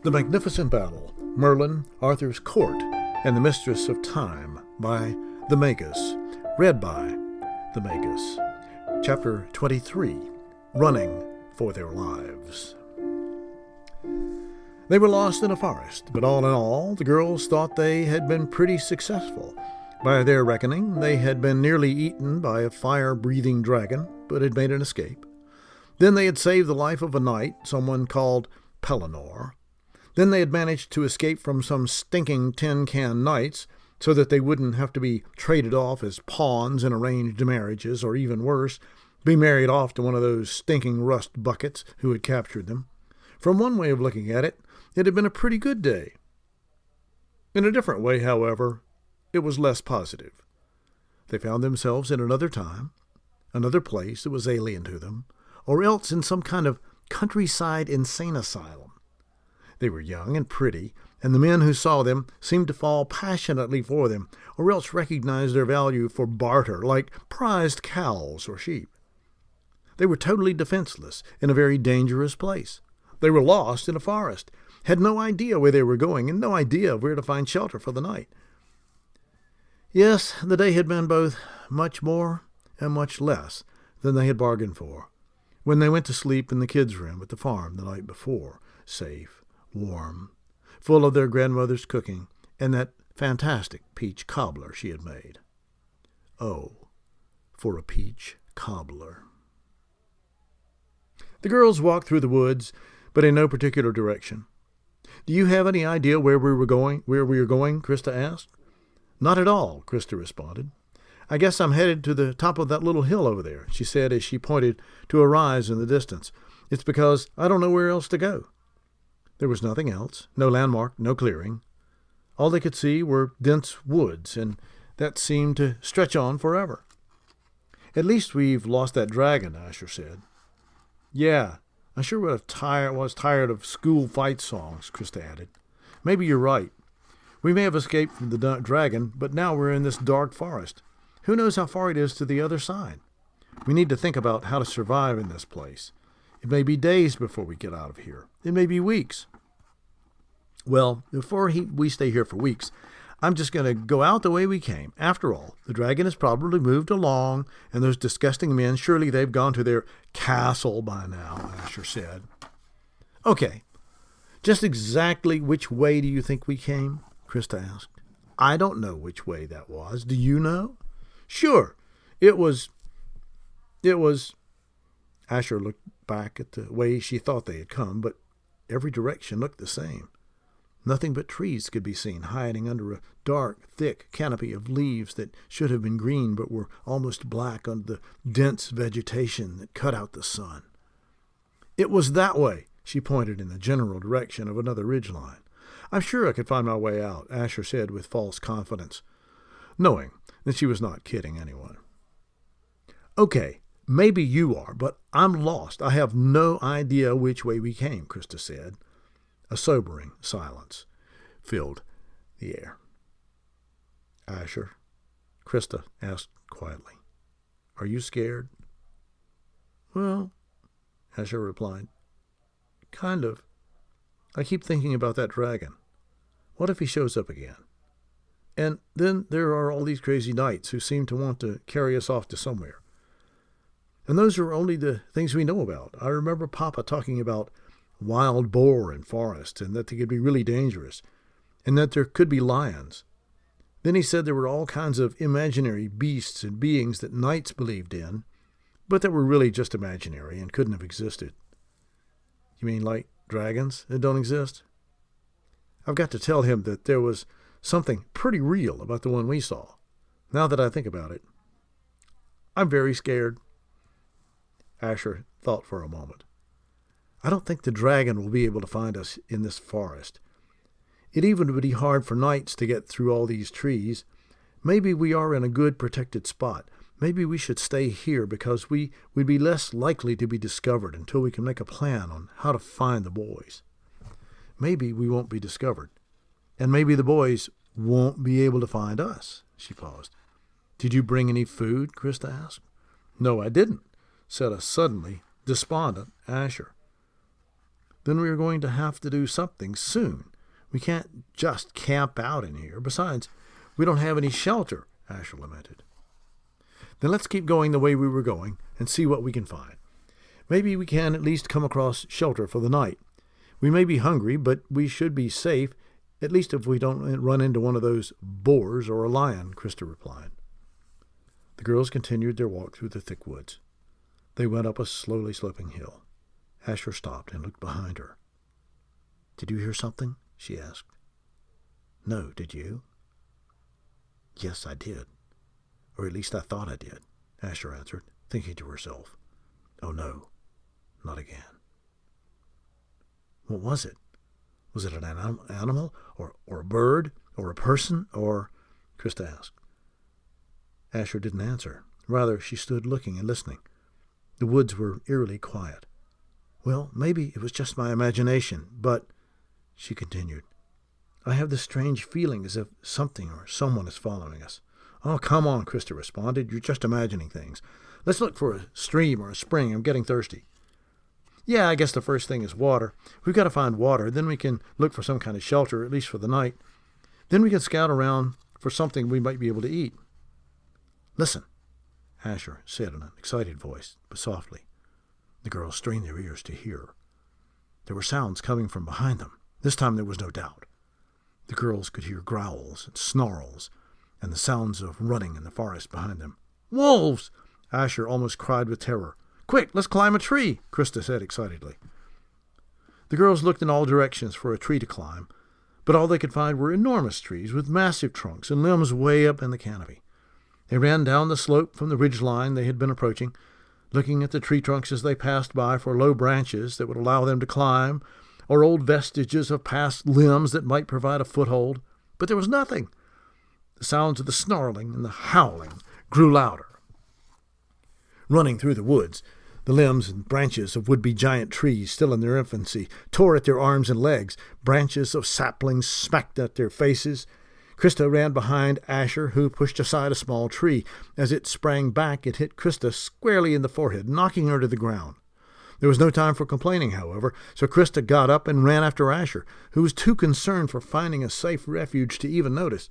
The Magnificent Battle, Merlin, Arthur's Court, and the Mistress of Time by the Magus. Read by the Magus. Chapter 23, Running for Their Lives. They were lost in a forest, but all in all, the girls thought they had been pretty successful. By their reckoning, they had been nearly eaten by a fire-breathing dragon, but had made an escape. Then they had saved the life of a knight, someone called Pellinore. Then they had managed to escape from some stinking tin-can knights, so that they wouldn't have to be traded off as pawns in arranged marriages, or even worse, be married off to one of those stinking rust buckets who had captured them. From one way of looking at it, it had been a pretty good day. In a different way, however, it was less positive. They found themselves in another time, another place that was alien to them, or else in some kind of countryside insane asylum. They were young and pretty, and the men who saw them seemed to fall passionately for them, or else recognized their value for barter, like prized cows or sheep. They were totally defenseless in a very dangerous place. They were lost in a forest, had no idea where they were going, and no idea where to find shelter for the night. Yes, the day had been both much more and much less than they had bargained for, when they went to sleep in the kids' room at the farm the night before, safe, warm, full of their grandmother's cooking and that fantastic peach cobbler she had made. Oh, for a peach cobbler. The girls walked through the woods, but in no particular direction. "Do you have any idea where we are going?" Krista asked. "Not at all," Krista responded. "I guess I'm headed to the top of that little hill over there," she said as she pointed to a rise in the distance. "It's because I don't know where else to go." There was nothing else, no landmark, no clearing. All they could see were dense woods, and that seemed to stretch on forever. "At least we've lost that dragon," Asher said. "Yeah, I sure was tired of school fight songs," Krista added. "Maybe you're right. We may have escaped from the dragon, but now we're in this dark forest. Who knows how far it is to the other side? We need to think about how to survive in this place. It may be days before we get out of here. It may be weeks." "Well, before we stay here for weeks, I'm just going to go out the way we came. After all, the dragon has probably moved along, and those disgusting men, surely they've gone to their castle by now," Asher said. "Okay, just exactly which way do you think we came?" Krista asked. "I don't know which way that was. Do you know?" "Sure. It was... Asher looked back at the way she thought they had come, but every direction looked the same. Nothing but trees could be seen hiding under a dark, thick canopy of leaves that should have been green but were almost black under the dense vegetation that cut out the sun. "It was that way," she pointed in the general direction of another ridgeline. "I'm sure I could find my way out," Asher said with false confidence, knowing that she was not kidding anyone. "Okay, maybe you are, but I'm lost. I have no idea which way we came," Krista said. A sobering silence filled the air. "Asher," Krista asked quietly, "are you scared?" "Well," Asher replied, "kind of. I keep thinking about that dragon. What if he shows up again? And then there are all these crazy knights who seem to want to carry us off to somewhere. And those are only the things we know about. I remember Papa talking about wild boar in forests, and that they could be really dangerous, and that there could be lions. Then he said there were all kinds of imaginary beasts and beings that knights believed in, but that were really just imaginary and couldn't have existed." "You mean like dragons that don't exist?" "I've got to tell him that there was something pretty real about the one we saw, now that I think about it. I'm very scared." Asher thought for a moment. "I don't think the dragon will be able to find us in this forest. It even would be hard for knights to get through all these trees. Maybe we are in a good protected spot. Maybe we should stay here because we would be less likely to be discovered until we can make a plan on how to find the boys. Maybe we won't be discovered, and maybe the boys won't be able to find us." She paused. "Did you bring any food?" Krista asked. "No, I didn't," said a suddenly despondent Asher. then we are going to have to do something soon. We can't just camp out in here. Besides, we don't have any shelter, Asher lamented. Then let's keep going the way we were going and see what we can find. Maybe we can at least come across shelter for the night. We may be hungry, but we should be safe, at least if we don't run into one of those boars or a lion, Krista replied. The girls continued their walk through the thick woods. They went up a slowly sloping hill. Asher stopped and looked behind her. "Did you hear something?" she asked. "No, did you?" "Yes, I did. Or at least I thought I did," Asher answered, thinking to herself. "Oh no, not again." "What was it? Was it an animal, or a bird, or a person, or—" Krista asked. Asher didn't answer. Rather, she stood looking and listening. The woods were eerily quiet. "Well, maybe it was just my imagination, but," she continued, "I have this strange feeling as if something or someone is following us." "Oh, come on," Krista responded. "You're just imagining things. Let's look for a stream or a spring. I'm getting thirsty." "Yeah, I guess the first thing is water. We've got to find water. Then we can look for some kind of shelter, at least for the night. Then we can scout around for something we might be able to eat." "Listen," Asher said in an excited voice, but softly. The girls strained their ears to hear. There were sounds coming from behind them. This time there was no doubt. The girls could hear growls and snarls and the sounds of running in the forest behind them. "Wolves!" Asher almost cried with terror. "Quick, let's climb a tree," Krista said excitedly. The girls looked in all directions for a tree to climb, but all they could find were enormous trees with massive trunks and limbs way up in the canopy. They ran down the slope from the ridge line they had been approaching, looking at the tree trunks as they passed by for low branches that would allow them to climb, or old vestiges of past limbs that might provide a foothold. But there was nothing. The sounds of the snarling and the howling grew louder. Running through the woods, the limbs and branches of would-be giant trees still in their infancy tore at their arms and legs. Branches of saplings smacked at their faces. Krista ran behind Asher, who pushed aside a small tree. As it sprang back, it hit Krista squarely in the forehead, knocking her to the ground. There was no time for complaining, however, so Krista got up and ran after Asher, who was too concerned for finding a safe refuge to even notice.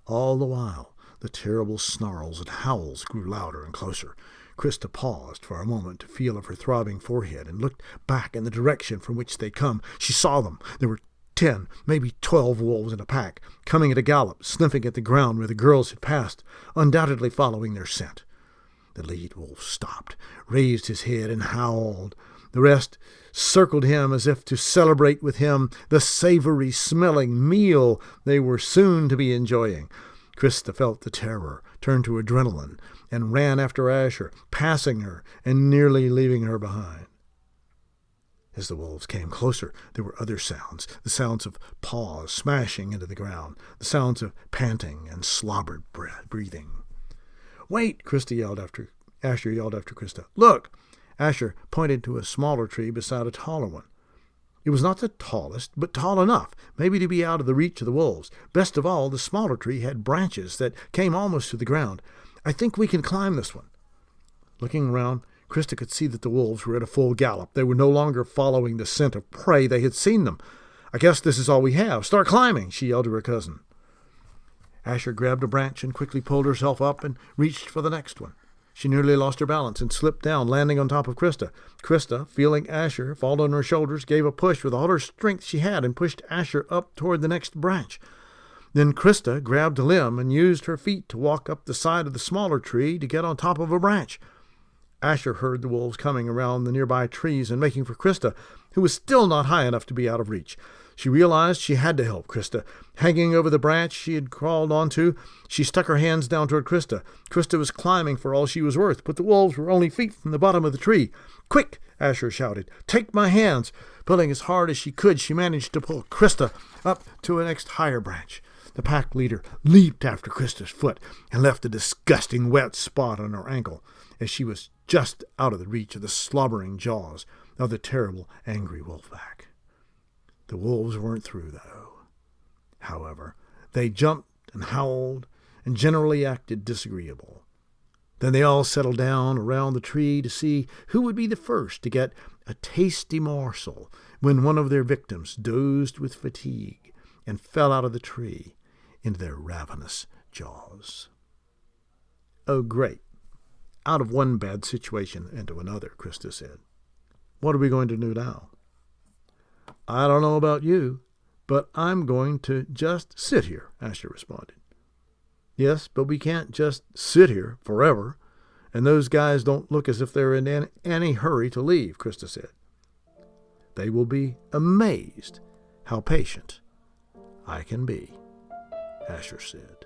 All the while, the terrible snarls and howls grew louder and closer. Krista paused for a moment to feel of her throbbing forehead and looked back in the direction from which they'd come. She saw them. There were 10, maybe 12 wolves in a pack, coming at a gallop, sniffing at the ground where the girls had passed, undoubtedly following their scent. The lead wolf stopped, raised his head, and howled. The rest circled him as if to celebrate with him the savory-smelling meal they were soon to be enjoying. Krista felt the terror turn to adrenaline and ran after Asher, passing her and nearly leaving her behind. As the wolves came closer, there were other sounds, the sounds of paws smashing into the ground, the sounds of panting and slobbered breathing. "Wait!" Asher yelled after Krista. "Look!" Asher pointed to a smaller tree beside a taller one. It was not the tallest, but tall enough, maybe to be out of the reach of the wolves. Best of all, the smaller tree had branches that came almost to the ground. "I think we can climb this one." Looking around, Krista could see that the wolves were at a full gallop. They were no longer following the scent of prey. They had seen them. "I guess this is all we have. Start climbing," she yelled to her cousin. Asher grabbed a branch and quickly pulled herself up and reached for the next one. She nearly lost her balance and slipped down, landing on top of Krista. Krista, feeling Asher fall on her shoulders, gave a push with all her strength she had and pushed Asher up toward the next branch. Then Krista grabbed a limb and used her feet to walk up the side of the smaller tree to get on top of a branch. Asher heard the wolves coming around the nearby trees and making for Krista, who was still not high enough to be out of reach. She realized she had to help Krista. Hanging over the branch she had crawled onto, she stuck her hands down toward Krista. Krista was climbing for all she was worth, but the wolves were only feet from the bottom of the tree. "Quick!" Asher shouted. "Take my hands!" Pulling as hard as she could, she managed to pull Krista up to a next higher branch. The pack leader leaped after Krista's foot and left a disgusting wet spot on her ankle as she was just out of the reach of the slobbering jaws of the terrible, angry wolfpack. The wolves weren't through, though. However, they jumped and howled and generally acted disagreeable. Then they all settled down around the tree to see who would be the first to get a tasty morsel when one of their victims dozed with fatigue and fell out of the tree into their ravenous jaws. "Oh, great. Out of one bad situation into another," Krista said. "What are we going to do now?" "I don't know about you, but I'm going to just sit here," Asher responded. "Yes, but we can't just sit here forever, and those guys don't look as if they're in any hurry to leave," Krista said. "They will be amazed how patient I can be," Asher said.